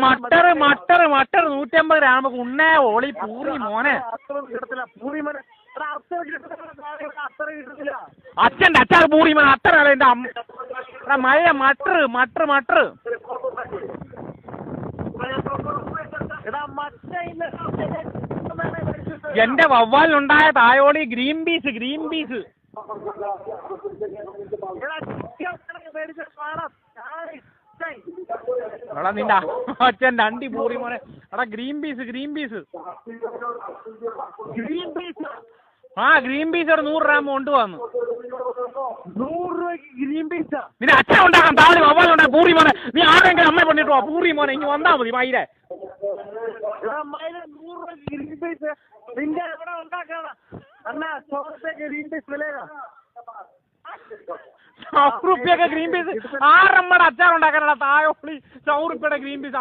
Matar 150 gram ഉണ്ണേ ഓളി പൂറി മോനെ. അച്ഛൻ്റെ അച്ചാർ പൂറി മോനെ അത്ര എന്റെ മഴ മട്ടർ എന്റെ വവ്വാലിനുണ്ടായ തായോളി ഗ്രീൻ പീസ് എടാ നിന്റെ അച്ഛൻ്റെ അണ്ടി പൂറി മോനെ. എടാ ഗ്രീൻ പീസ് ആ ഗ്രീൻ പീസ് ഒരു 100 ഗ്രാം കൊണ്ടുവന്നു. 100 രൂപയ്ക്ക് ഗ്രീൻ പീസാ? നിന്റെ അച്ഛൻ ഉണ്ടാക്കാൻ താഴെ വവ്വാലുണ്ടായ പൂറി മോനെ. നീ ആരെങ്കിലും അമ്മ പണിട്ട് പോവാ പൂറി മോനെ. ഇനി വന്നാ മതി മയിലെ. 100 രൂപയ്ക്ക് ഗ്രീൻ പീസ് നിന്റെ എവിടെ ഉണ്ടാക്കാണ് അണ്ണാ? 100 രൂപയ്ക്ക് ഗ്രീൻ പീസ് വിലയാ? 100 രൂപയൊക്കെ ഗ്രീൻ പീസ് ആറമ്മയുടെ അച്ചാർ ഉണ്ടാക്കാനുള്ള തായോളി 100 രൂപയുടെ ഗ്രീൻ പീസ്.